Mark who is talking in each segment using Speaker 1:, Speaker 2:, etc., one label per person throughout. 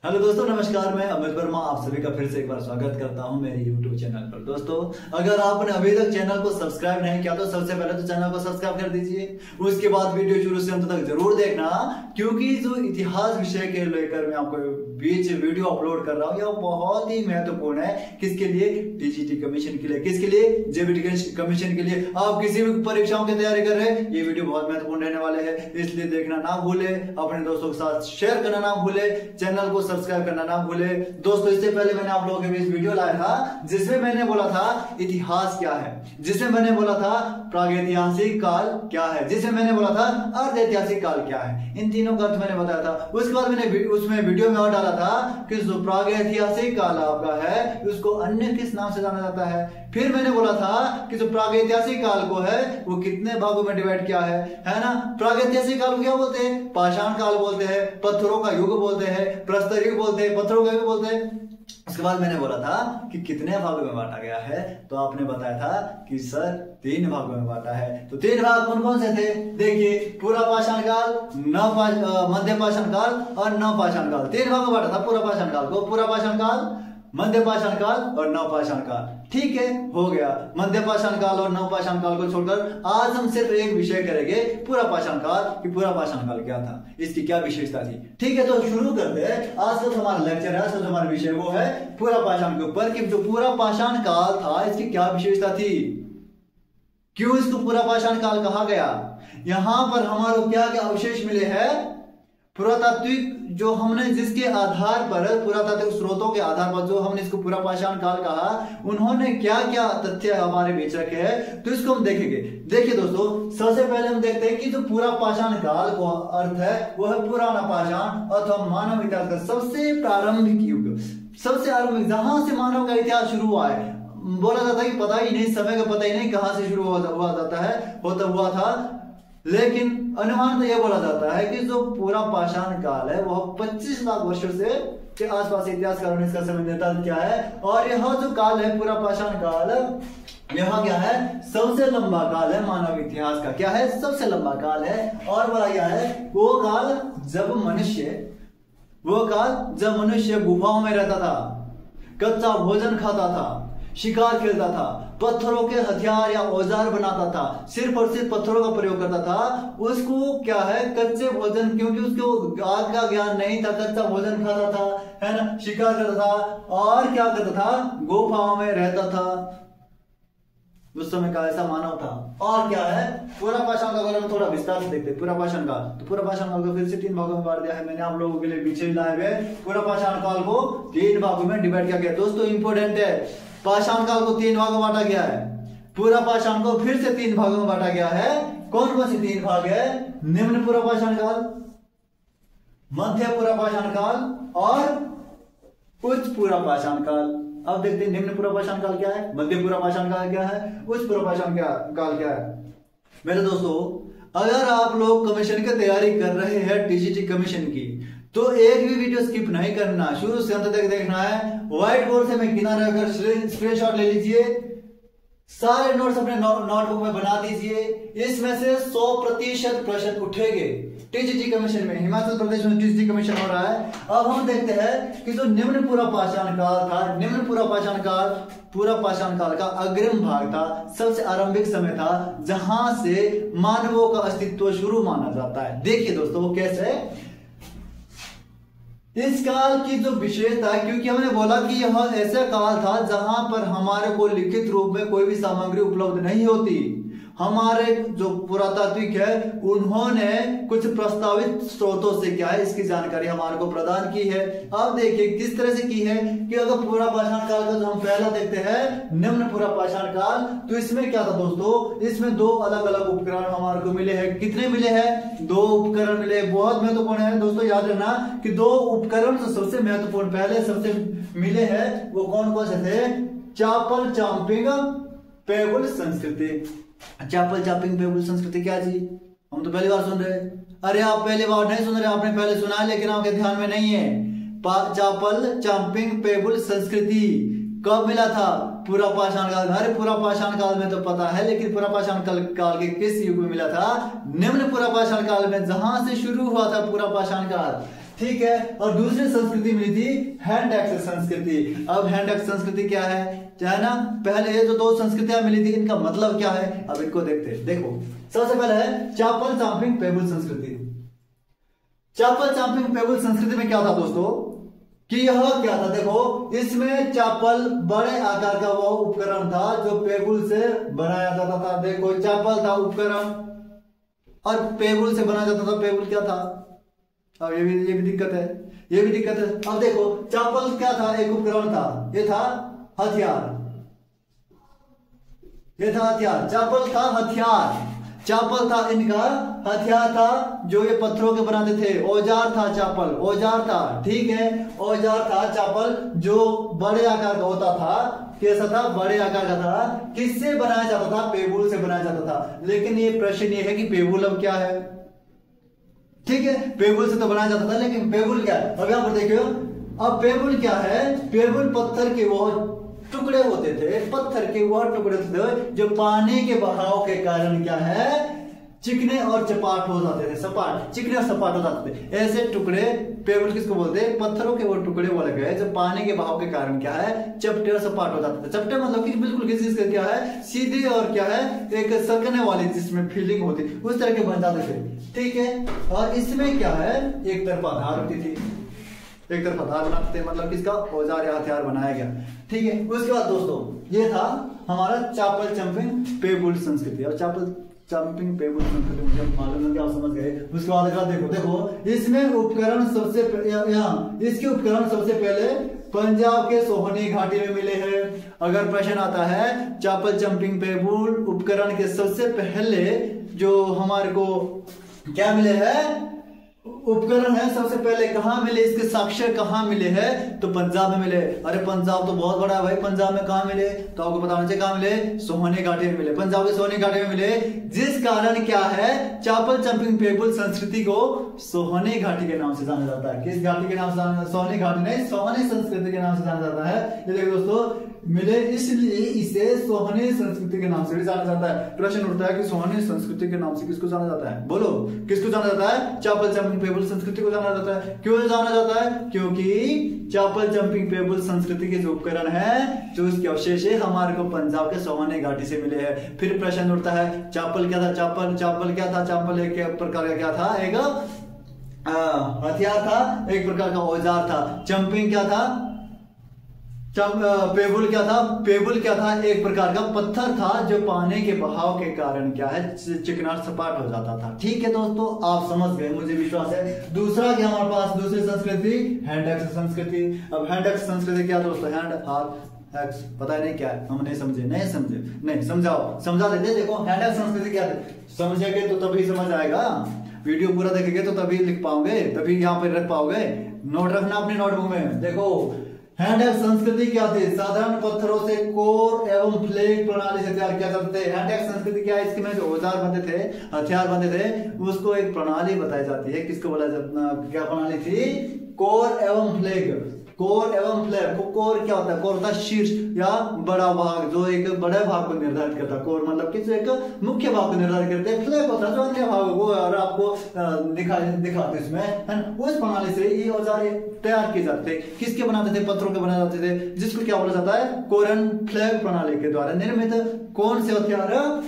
Speaker 1: Hello दोस्तों, नमस्कार। मैं अमित वर्मा आप सभी का फिर से एक बार स्वागत करता हूं मेरे YouTube चैनल पर। दोस्तों, अगर आपने अभी तक चैनल को सब्सक्राइब नहीं किया तो सबसे पहले तो चैनल को सब्सक्राइब कर दीजिए। उसके बाद वीडियो शुरू से अंत तक जरूर देखना, क्योंकि जो इतिहास विषय के लेकर मैं आपको बीच वीडियो अपलोड कर रहा हूँ यह बहुत ही महत्वपूर्ण है। किसके लिए? टीजीटी कमीशन के लिए। किसके लिए? जेबीटी कमीशन के लिए। आप किसी भी परीक्षाओं की तैयारी कर रहे हैं, ये वीडियो बहुत महत्वपूर्ण रहने वाले हैं, इसलिए देखना ना भूले, अपने दोस्तों के साथ शेयर करना ना भूले, चैनल को सब्सक्राइब करना ना भूले। दोस्तों, इससे पहले मैंने आप लोगों के बीच वीडियो लाया था जिसमें मैंने बोला था इतिहास क्या है, जिसमें मैंने बोला था प्रागैतिहासिक काल क्या है, जिसमें मैंने बोला था अर्ध ऐतिहासिक काल क्या है। इन तीनों का अर्थ मैंने बताया था। उसके बाद मैंने उसमें वीडियो में और डाला था कि जो प्रागैतिहासिक काल आपका है उसको अन्य किस नाम से जाना जाता है। फिर मैंने बोला था कि जो प्रागैतिहासिक काल को है वो कितने भागों में डिवाइड किया है ना। प्रागैतिहासिक काल को क्या बोलते हैं? पाषाण काल बोलते हैं, पत्थरों का युग बोलते हैं, प्रस्तर युग बोलते हैं, पत्थरों का युग बोलते हैं। उसके बाद मैंने बोला था कि कितने भागों में बांटा गया है, तो आपने बताया था कि सर 3 भागों में बांटा है। तो 3 भाग कौन कौन से थे? देखिए, पूरा पाषाण काल, मध्य पाषाण काल और नव पाषाण काल। 3 भागों में बांटा था पूरा पाषाण काल को। पूरा पाषाण काल, मध्य पाषाण काल और नव पाषाण काल। ठीक है, हो गया। मध्य पाषाण काल और नव पाषाण काल को छोड़कर आज हम सिर्फ एक विषय करेंगे, पूरा पाषाण काल, कि पूरा पाषाण काल क्या था, इसकी क्या विशेषता थी। ठीक है, तो शुरू करते हैं। आज का हमारा लेक्चर है, आज का हमारा विषय वो है पूरा पाषाण के ऊपर, कि जो पूरा पाषाण काल था इसकी क्या विशेषता थी, क्यों इसको पूरा पाषाण काल कहा गया, यहां पर हमारे क्या क्या अवशेष मिले हैं, पुरातात्विक जो हमने जिसके आधार पर, पुरातात्विक स्रोतों के आधार पर जो हमने इसको पूरा पाषाण काल कहा, उन्होंने क्या क्या तथ्य हमारे बीच रखे हैं, तो इसको हम देखेंगे। देखिए दोस्तों, सबसे पहले हम देखते हैं कि जो पूरा पाषाण काल को अर्थ है वो है पुराना पाषाण अथवा मानव इतिहास का सबसे प्रारंभिक युग, सबसे आरंभिक, जहां से मानव का इतिहास शुरू हुआ है। बोला जाता है कि पता ही नहीं, समय का पता ही नहीं कहां से शुरू हुआ जाता है, हुआ था, लेकिन अनुमान तो यह बोला जाता है कि जो पूरा पाषाण काल है वह 25 लाख वर्षों से के आसपास इतिहासकारों ने इसका समय निर्धारित किया है। और यह जो काल है पूरा पाषाण काल, यह क्या है? सबसे लंबा काल है मानव इतिहास का। क्या है? सबसे लंबा काल है। और बोला गया है वो काल जब मनुष्य गुफाओं में रहता था, कच्चा भोजन खाता था, शिकार खेलता था, पत्थरों के हथियार या औजार बनाता था, सिर्फ और सिर्फ पत्थरों का प्रयोग करता था। उसको क्या है? कच्चे भोजन, क्योंकि उसको आग का ज्ञान नहीं था, कच्चा भोजन खाता था, है ना, शिकार करता था, और क्या करता था? गुफाओं में रहता था। उस समय का ऐसा मानव था। और क्या है? पूरा पाषाण काल अगर हम थोड़ा विस्तार से देखते हैं, पूरा पाषाण काल, तो पूरा पाषाण काल को फिर से 3 भागों में बांट दिया है मैंने आप लोगों के लिए पीछे लाए हुए। पूरा पाषाण काल को 3 भागों में डिवाइड किया गया। दोस्तों, इंपोर्टेंट है, पाषाण काल को 3 भागों में बांटा गया है। पूरा पाषाण को फिर से 3 भागों में बांटा गया है। कौन कौन से 3 भाग है? निम्न पूरा पाषाण काल, मध्य पूरा पाषाण काल और उच्च पूरा पाषाण काल। अब देखते हैं निम्न पूरा पाषाण काल क्या है, मध्य पूरा पाषाण काल क्या है, उच्च पूरा पाषाण काल क्या है। मेरे दोस्तों, अगर आप लोग कमीशन की तैयारी कर रहे हैं, टीजीटी कमीशन की, तो एक भी वीडियो स्किप नहीं करना, शुरू से अंत तक देखना है। व्हाइट बोर्ड से मैं किनारे रखकर स्क्रीनशॉट ले लीजिए, सारे नोट्स अपने नोटबुक में बना दीजिए। इसमें से 100% प्रश्न उठेंगे टीजीटी कमीशन में। हिमाचल प्रदेश में टीजीटी कमीशन हो रहा है। अब हम देखते हैं कि जो निम्न पूरा पाषाण काल था, निम्न पूरा पाषाण काल का अग्रिम भाग था, सबसे आरंभिक समय था, जहां से मानवों का अस्तित्व शुरू माना जाता है। देखिए दोस्तों, वो कैसे? इस काल की जो विशेषता है, क्योंकि हमने बोला कि यह ऐसा काल था जहां पर हमारे को लिखित रूप में कोई भी सामग्री उपलब्ध नहीं होती। हमारे जो पुरातात्विक है उन्होंने कुछ प्रस्तावित स्रोतों से क्या है इसकी जानकारी हमारे को प्रदान की है। अब देखिए किस तरह से की है कि अगर पूरा पाषाण काल का जो हम पहला देखते हैं, निम्न पूरा पाषाण काल, तो इसमें क्या था दोस्तों? इसमें 2 अलग अलग उपकरण हमारे को मिले हैं। कितने मिले हैं? 2 उपकरण मिले। बहुत महत्वपूर्ण है दोस्तों, याद रखना कि 2 उपकरण जो सबसे महत्वपूर्ण पहले सबसे मिले हैं वो कौन कौन से थे? चापल चांपिंग पेबुल संस्कृति। चापल चापिंग पेबुल संस्कृति क्या जी? हम तो पहली बार सुन रहे हैं। अरे आप पहली बार नहीं सुन रहे, आपने पहले सुना है लेकिन आपके ध्यान में नहीं है। चापल चापिंग पेबुल संस्कृति कब मिला था? पूरा पाषाण काल। अरे पूरा पाषाण काल में तो पता है, लेकिन पूरा पाषाण काल के किस युग में मिला था? निम्न पूरा पाषाण काल में, जहां से शुरू हुआ था पूरा पाषाण काल। ठीक है। और दूसरी संस्कृति मिली थी हैंड एक्स संस्कृति। अब हैंड एक्स संस्कृति क्या है ना, पहले ये जो दो संस्कृतियां मिली थी इनका मतलब क्या है, अब इनको देखते हैं। देखो सबसे पहले है चापल चांपिंग पेबुल संस्कृति। चापल चांपिंग पेबुल संस्कृति में क्या था दोस्तों कि यह क्या था, देखो इसमें चापल बड़े आकार का वो उपकरण था जो पेबुल से बनाया जाता था। देखो चापल था उपकरण और पेबुल से बनाया जाता था। पेबुल क्या था, अब ये भी दिक्कत है, ये भी दिक्कत है। अब देखो चापल क्या था, एक उपकरण था, ये था हथियार, ये था हथियार। चापल था हथियार, चापल था इनका हथियार था जो ये पत्थरों के बनाते थे। औजार था चापल, औजार था, ठीक है, औजार था चापल जो बड़े आकार का होता था। कैसा था, बड़े आकार का था। किससे बनाया जाता था, पेबुल से बनाया जाता था। लेकिन ये प्रश्न ये है कि पेबुल अब क्या है, ठीक है, पेबुल से तो बनाया जाता था लेकिन पेबुल क्या है। अब यहां पर देखियो, अब पेबुल क्या है, पेबुल पत्थर के वो टुकड़े होते थे, पत्थर के वह टुकड़े थे जो पानी के बहाव के कारण क्या है चिकने और चपाट हो जाते थे, सपाट, चिकने और सपाट हो जाते थे। ऐसे टुकड़े पेबुल किसको बोलते हैं, पत्थरों के वो टुकड़े बोले गए जो पानी के बहाव के कारण क्या है चपटे और सपाट हो जाते थे। चपटे मतलब कि बिल्कुल किसी चीज का क्या है सीधे और क्या है एक सरकने वाली जिसमें फीलिंग होती उस तरह के बन जाते थे, ठीक है। और इसमें क्या है एक तरफा धार होती थी, एक तरफा धार बनाते थे, मतलब किसका औजार या हथियार बनाया गया, ठीक है। उसके बाद दोस्तों ये था हमारा चापल चंपिंग पेबुल संस्कृति। और चापल चंपिंग पेबुल संस्कृति मुझे मालूम है कि आप समझ गए। उसके बाद अगर देखो इसमें उपकरण सबसे यहाँ इसके उपकरण सबसे पहले पंजाब के सोहनी घाटी में मिले हैं। अगर प्रश्न आता है चापल चंपिंग पेबुल उपकरण के सबसे पहले जो हमारे को क्या मिले हैं उपकरण है सबसे पहले कहां मिले, इसके साक्ष्य कहां मिले हैं, तो पंजाब में मिले। अरे पंजाब तो बहुत बड़ा है भाई, पंजाब में कहां मिले, तो आपको बताना चाहिए कहां मिले, सोहनी घाटी में मिले, पंजाब के सोहनी घाटी में मिले। जिस कारण क्या है चापल चंपिंग पेबुल संस्कृति को सोहनी घाटी के नाम से जाना जाता है। किस घाटी के नाम से जाना जाता है, सोहनी घाटी नहीं, सोहनी संस्कृति के नाम से जाना जाता है। ये देखो दोस्तों मिले इसलिए इसे सोहनी संस्कृति के नाम से भी जाना जाता है। प्रश्न उठता है कि सोहनी संस्कृति के नाम से किसको जाना जाता है, बोलो किसको जाना जाता है, चापल चंपिंग पेबुल संस्कृति को जाना जाता है। क्यों जाना जाता है, क्योंकि चापल चंपिंग पेबुल संस्कृति के जो उपकरण है जो उसके अवशेष है हमारे को पंजाब के सोहनी घाटी से मिले हैं। फिर प्रश्न उठता है चापल क्या था, चापल क्या था, चापल एक प्रकार का क्या था, एक हथियार था, एक प्रकार का औजार था। चंपिंग क्या था, पेबुल क्या था, पेबुल क्या था, एक प्रकार का पत्थर था जो पानी के बहाव के कारण क्या है चिकना सपाट हो जाता था। ठीक है दोस्तों आप समझ गए मुझे विश्वास है। दूसरा क्या हमारे पास दूसरी संस्कृति हैंड एक्स संस्कृति। अब हैंड एक्स संस्कृति क्या दोस्तों, हैंड हाथ एक्स पता नहीं क्या है, हम नहीं समझे, समझाओ, समझा देते। देखो हैंड एक्स संस्कृति क्या है, समझेंगे तो तभी समझ आएगा, वीडियो पूरा देखेंगे तो तभी लिख पाओगे, तभी यहाँ पर रख पाओगे। नोट रखना अपनी नोटबुक में। देखो हैंड एक्स संस्कृति क्या थी, साधारण पत्थरों से कोर एवं फ्लेग प्रणाली से तैयार किया जाते थे। हैंड एक्स संस्कृति क्या है, इसके में जो औजार बनते थे, हथियार बनते थे, उसको एक प्रणाली बताई जाती है। किसको बोला जाता, क्या प्रणाली थी, कोर एवं फ्लेग। कोर एवं फ्लेग, कोर क्या होता है, कोर होता है शीर्ष या बड़ा भाग जो एक बड़े भाग को निर्धारित करता है। कोर मतलब किस एक मुख्य भाग को निर्धारित करते हैं, फ्लेग होता है जो अन्य भाग को और आपको दिखाते इसमें। उस प्रणाली से ये औजार तैयार किए जाते थे। किसके बनाते थे, पत्थरों के बनाए जाते थे, जिसको क्या बोला जाता है, कोर एंड फ्लेग प्रणाली के द्वारा निर्मित कौन से हथियार,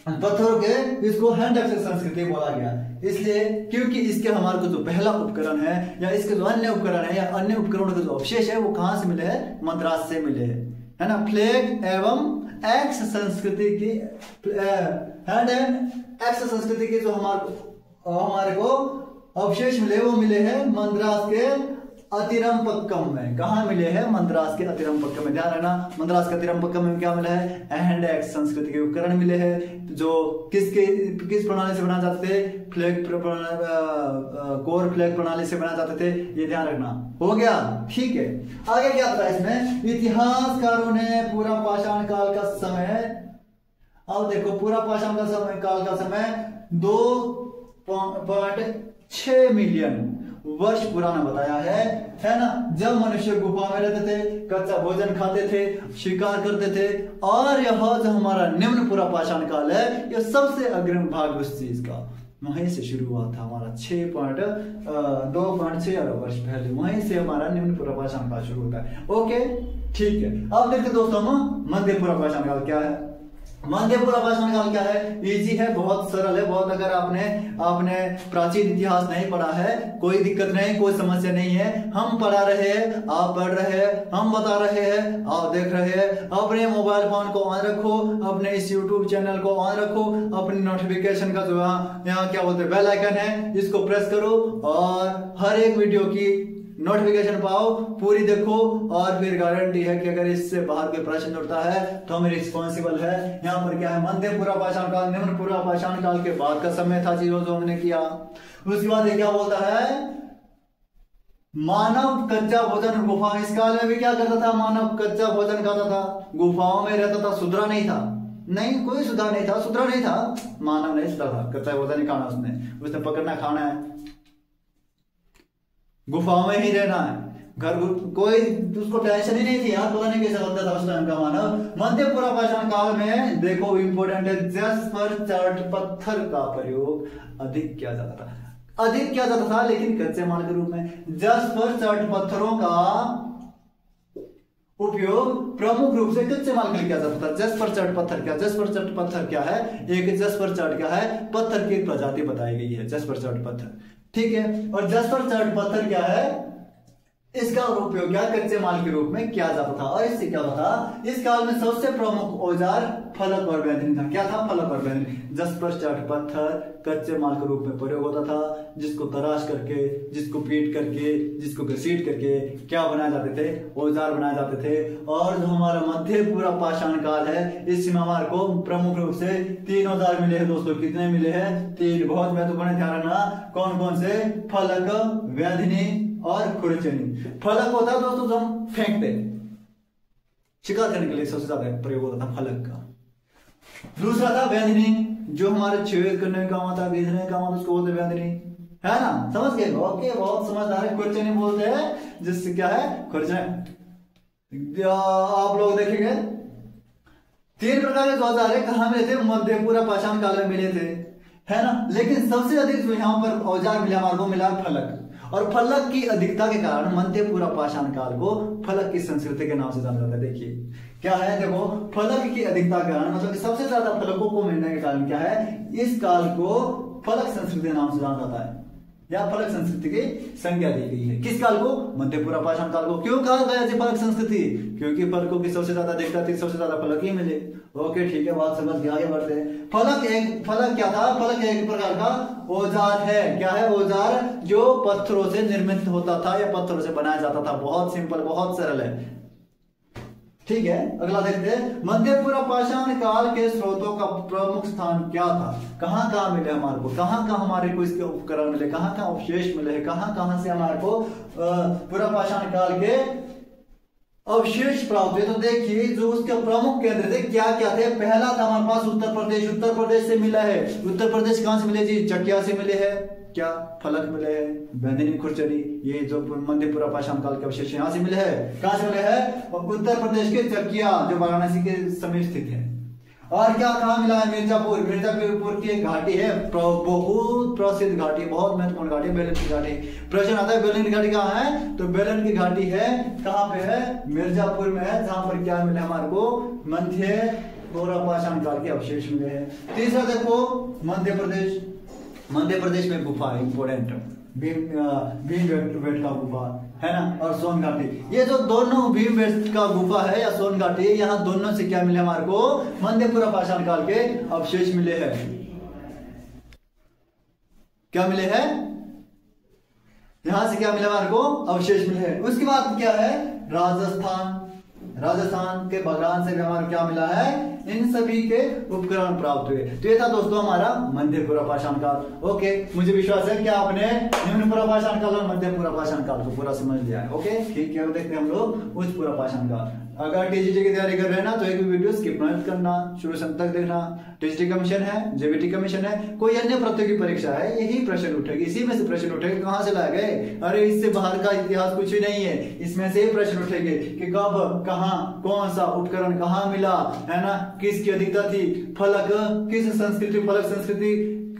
Speaker 1: पत्थरों के, इसको हैंड एक्स संस्कृति बोला गया। इसलिए क्योंकि इसके हमारे को जो पहला उपकरण है या इसके जो अन्य उपकरण है या अन्य उपकरणों के जो अवशेष है वो कहां से मिले हैं, मद्रास से मिले हैं, है ना। फ्लेग एवं एक्स संस्कृति की हैंड एंड एक्स संस्कृति के जो हमारे को अवशेष मिले वो मिले हैं मद्रास के अतिरम्पक्कम में। कहा मिले हैं, मद्रास के अतिरम्पक्कम में। ध्यान रखना मद्रास के अतिरम्पक्कम में क्या मिला है, हैंड एक्स संस्कृति के उपकरण मिले हैं जो किस प्रणाली से बनाए जाते थे, फ्लैग कोर फ्लैग प्रणाली से बनाए जाते थे। ये ध्यान रखना, हो गया, ठीक है। आगे क्या था इसमें, इतिहासकारों ने पूरा पाषाण काल का समय, अब देखो पूरा पाषाण का समय काल का समय 2.6 मिलियन वर्ष पुराना बताया है ना। जब मनुष्य गुफा में रहते थे, कच्चा भोजन खाते थे, शिकार करते थे, और यह जो हमारा निम्न पूरा पाषाण काल है यह सबसे अग्रिम भाग उस चीज का, वहीं से शुरू हुआ था हमारा 2.6 अरब वर्ष पहले, वहीं से हमारा निम्न पूर्व पाषाण काल शुरू होता है। ओके ठीक है, अब देखते दोस्तों हम मध्य पूर्व पाषाण काल क्या है। मध्य पूर्व पाषाण काल क्या है, इजी है, बहुत सरल है, बहुत। अगर आपने प्राचीन इतिहास नहीं पढ़ा है, कोई दिक्कत नहीं, कोई समस्या नहीं है। हम पढ़ा रहे हैं, आप पढ़ रहे हैं, हम बता रहे हैं, आप देख रहे हैं। अपने मोबाइल फोन को ऑन रखो, अपने इस यूट्यूब चैनल को ऑन रखो, अपनी नोटिफिकेशन का जो यहाँ क्या बोलते हैं बेल आइकन है, इसको प्रेस करो और हर एक वीडियो की नोटिफिकेशन पाओ, पूरी देखो। और फिर गारंटी है कि अगर इससे बाहर कोई प्रश्न उठता है तो हम रिस्पॉन्सिबल है। यहाँ पर क्या है, मध्य पूर्व पाषाण काल निम्न पूर्व पाषाण काल के बाद का समय था जो हमने किया। उसके बाद ये क्या बोलता है, मानव कच्चा भोजन गुफा। इस काल में भी क्या करता था, मानव कच्चा भोजन खाता था, गुफाओं में रहता था, सुधरा नहीं था, नहीं कोई सुधार नहीं था, सुधरा नहीं था, मानव नहीं सुधरा था, कच्चा भोजन नहीं खाना उसने पकड़ना खाना है, गुफाओं में ही रहना है, घर कोई उसको टेंशन ही नहीं थी यार, पता नहीं कैसे बनता था उस टाइम का मानव। मध्य पूर्व पाषाण काल में देखो इंपोर्टेंट है, जस्पर चर्ट पत्थर का प्रयोग अधिक किया जाता था, लेकिन कच्चे माल के रूप में। जस्पर चर्ट पत्थरों का उपयोग प्रमुख रूप से कच्चे माल के लिए किया जाता था। जस्पर चर्ट पत्थर क्या है, एक जस्पर चर्ट क्या है, पत्थर की एक प्रजाति बताई गई है, जस्पर चर्ट पत्थर, ठीक है। और जस्पर चर्ट पत्थर क्या है, इसका उपयोग क्या कच्चे माल के रूप में किया जाता था। और इससे क्या होता था, इस काल में सबसे प्रमुख औजार फलक और बैंगनी था। क्या था, फलक और बैंगनी। जस्पर चर्ट पत्थर कच्चे माल के रूप में प्रयोग होता था, जिसको तराश करके, जिसको पीट करके, जिसको घसीट करके क्या बनाए जाते थे, औजार बनाए जाते थे। और जो हमारा मध्य पूर्व पाषाण काल है, इसमें हमारे को प्रमुख रूप से 3 औजार मिले हैं दोस्तों। कितने मिले हैं, 3। बहुत महत्वपूर्ण, ध्यान रखना कौन कौन से, फलक, बैंगनी और खुरचनी। फलक होता है दोस्तों जो हम फेंकते, शिकार करने के लिए सबसे ज्यादा प्रयोग होता था फलक का। दूसरा था बैंगनी, जो हमारे छेद करने का काम आता है, बेचने का काम आता है, उसको बोलते बैंगनी, है ना, समझ गए। ओके, बहुत समझदार है। खुरचनी बोलते हैं, जिससे क्या है, खुरचनी। आप लोग देखेंगे 3 प्रकार के औजार है, कहां मिले थे, मध्य पूर्व पाषाण काल में मिले थे, है ना। लेकिन सबसे अधिक जो यहाँ पर औजार मिला हमारे को, मिला फलक। और फलक की अधिकता के कारण मध्य पूर्व पाषाण काल को फलक की संस्कृति के नाम से जाना जाता है। देखिए क्या है, देखो फलक की अधिकता के कारण, मतलब सबसे ज्यादा फलकों को मिलने के कारण क्या है, इस काल को फलक संस्कृति के नाम से जाना जाता है, या फलक संस्कृति की संज्ञा दी गई है। किस काल को, मध्य पूर्व पाषाण काल को। क्यों कहा गया फलक संस्कृति, क्योंकि फलकों की सबसे ज्यादा अधिकता थी, सबसे ज्यादा फलक ही मिले। ओके ठीक है, बात समझ गया, आगे बढ़ते हैं। फलक क्या था, फलक एक प्रकार का औजार है। क्या है, औजार जो पत्थरों से निर्मित होता था या पत्थरों से बनाया जाता था। बहुत सिंपल, बहुत सरल है, ठीक है। अगला देखते हैं, मध्य पूर्व पाषाण काल के स्रोतों का प्रमुख स्थान क्या था, कहां कहां मिले हमारे को, कहां कहां हमारे को इसके उपकरण मिले, कहां कहां अवशेष मिले हैं, कहां कहां से हमारे को पूर्व पाषाण काल के अवशेष प्राप्त हुए। तो देखिए जो उसके प्रमुख केंद्र थे क्या क्या थे। पहला था हमारे पास उत्तर प्रदेश से मिला है। उत्तर प्रदेश कहां से मिले जी, चकिया से मिले हैं, क्या फलक मिले हैं, बैंगनी, खुरचनी, ये जो मध्य पूर्व पाषाण काल के अवशेष यहाँ से मिले हैं। कहां से मिले हैं, उत्तर प्रदेश के चकिया, जो वाराणसी के समीप स्थित है। और क्या कहां मिला है, मिर्जापुर की एक घाटी है, बहुत प्रसिद्ध घाटी, बहुत महत्वपूर्ण घाटी, बेलन की घाटी। प्रश्न आता है बेलन की घाटी कहाँ है, तो बेलन की घाटी है कहाँ पे है, मिर्जापुर में है, जहां पर क्या मिले हमारे को, मध्य पूर्व पाषाण काल के अवशेष मिले हैं। तीसरा देखो मध्य प्रदेश में गुफा है, इंपोर्टेंट, भीमबेटका गुफा है ना, और सोन घाटी। ये जो दोनों भीमबेटका गुफा है या सोन घाटी, यहाँ दोनों से क्या मिले हमारे को, मध्य पूर्व पाषाण काल के अवशेष मिले हैं। क्या मिले हैं, यहां से क्या मिले हमारे को, अवशेष मिले हैं। उसके बाद क्या है, राजस्थान के बगान से भी हमारे क्या मिला है, इन सभी के उपकरण प्राप्त हुए। तो ये था दोस्तों हमारा मध्य पूर्व पाषाण काल। ओके, मुझे विश्वास है कि आपने निम्न पूर्व पाषाण काल और मध्य पूर्व पाषाण काल को पूरा समझ लिया है। ओके ठीक है, देखते हैं हम लोग उच्च पूर्व पाषाण काल। अगर टीजीटी की तैयारी कर रहे हैं ना, तो एक भी वीडियो स्किप मत करना, शुरू से अंत तक देखना। टीजीटी का मिशन है, जेबीटी का मिशन है, कोई अन्य प्रतियोगी परीक्षा है, यही प्रश्न उठेगी, इसी में से प्रश्न उठेगा। कहां से लाए गए, अरे इससे बाहर का इतिहास कुछ ही नहीं है, इसमें से ही प्रश्न उठेंगे कि कब, कहां, कौन सा उपकरण कहां मिला, है ना, किसकी अधिकता थी, फलक किस संस्कृति, फलक संस्कृति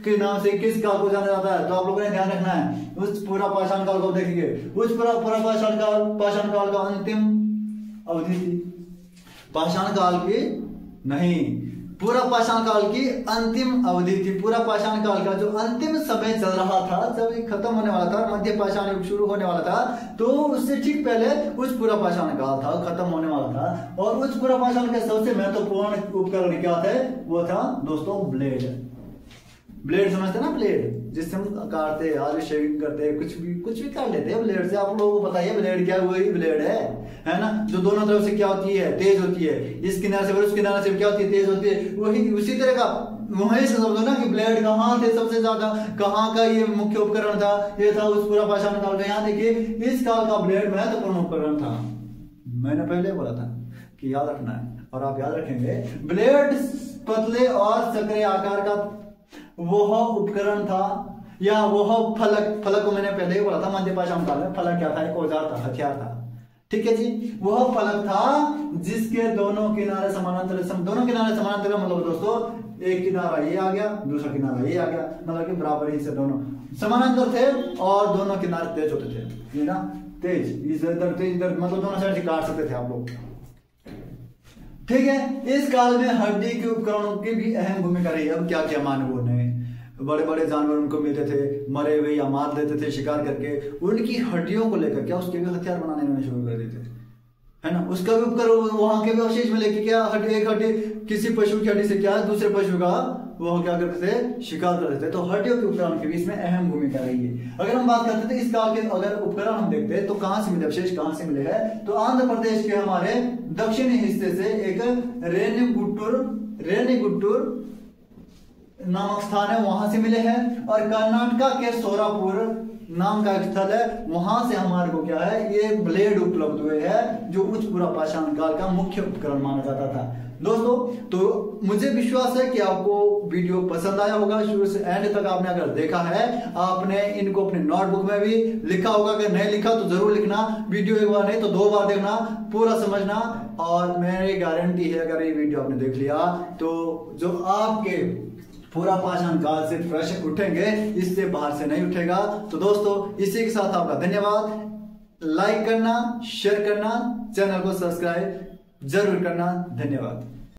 Speaker 1: के नाम से किस काल को जाना जाता है? तो आप लोगों ने ध्यान रखना है, उस पूरा पाषाण काल को देखेंगे, उस पूरा पाषाण काल का अंतिम अवधि थी, पाषाण काल की नहीं, पूरा पाषाण काल की अंतिम अवधि थी। पूरा पाषाण काल का जो अंतिम समय चल रहा था, जब खत्म होने वाला था, मध्य पाषाण युग शुरू होने वाला था, तो उससे ठीक पहले उस पूरा पाषाण काल था, खत्म होने वाला था। और उस पूरा पाषाण के सबसे महत्वपूर्ण उपकरण क्या थे? वो था दोस्तों ब्लेड। ब्लेड समझते ना, ब्लेड जिससे हम काटते हैं, आज शेविंग करते हैं, कुछ भी कर लेते हैं ब्लेड से। आप लोगों को पता है ब्लेड क्या है? वही ब्लेड है ना, जो दोनों तरफ से क्या होती है? तेज होती है। इस किनारे से और उस किनारे से क्या होती है? तेज होती है। वही उसी तरह का वहीं से समझो ना कि ब्लेड कहाँ थे सबसे ज्यादा, कहाँ का ये मुख्य उपकरण था? ये था उस पूरा पाषाण काल का। यहाँ देखिए, इस काल का ब्लेड महत्वपूर्ण उपकरण था। मैंने पहले बोला था कि याद रखना है, और आप याद रखेंगे। ब्लेड पतले और सकरे आकार का वह उपकरण था, या वह फलक को मैंने पहले ही बोला था, मध्य पाषाण काल में फलक क्या था? एक औजार था, हथियार था। ठीक है जी, वह फलक था जिसके दोनों किनारे समानांतर मतलब दोस्तों, एक किनारा ये आ गया, दूसरा किनारा ये आ गया, मतलब कि बराबर ही से दोनों समानांतर थे, और दोनों किनारे तेज होते थे, ये ना तेज, इधर तेज इधर, मतलब दोनों साइड से काट सकते थे आप लोग। ठीक है, इस काल में हड्डी के उपकरणों की भी अहम भूमिका रही। अब क्या क्या मानवों ने, बड़े बड़े जानवर उनको मिलते थे, मरे हुए या मार देते थे शिकार करके, उनकी हड्डियों को लेकर क्या उसके भी हथियार बनाने में शुरू कर देते, है ना। उसका भी उपकरण वहां के भी अवशेष मिले कि क्या एक हड्डी किसी पशु की हड्डी से क्या दूसरे पशु का वो क्या करते थे? शिकार करते थे। तो हड्डियों के उपकरण के बीच में अहम भूमिका रही है। अगर हम बात करते थे इस काल के, अगर उपकरण हम देखते हैं तो कहां से मिले, अवशेष कहां से मिले हैं? तो आंध्र प्रदेश के हमारे दक्षिणी हिस्से से एक रेनीगुंटूर नामक स्थान है, वहां से मिले हैं। और कर्नाटक के सोरापुर नाम का स्थल है, वहां से हमारे को क्या है? ये ब्लेड उपलब्ध हुए हैं, जो उच्च पूरा पाषाण काल का मुख्य उपकरण माना जाता था। दोस्तों, तो मुझे विश्वास है कि आपको वीडियो पसंद आया होगा। शुरू से एंड तक आपने अगर देखा है, आपने इनको अपने नोटबुक में भी लिखा होगा। अगर नहीं लिखा तो जरूर लिखना, वीडियो एक बार नहीं तो 2 बार देखना, पूरा समझना। और मेरी गारंटी है, अगर ये वीडियो आपने देख लिया तो जो आपके पूरा पाषाण काल से प्रश्न उठेंगे, इससे बाहर से नहीं उठेगा। तो दोस्तों, इसी के साथ आपका धन्यवाद। लाइक करना, शेयर करना, चैनल को सब्सक्राइब जरूर करना। धन्यवाद।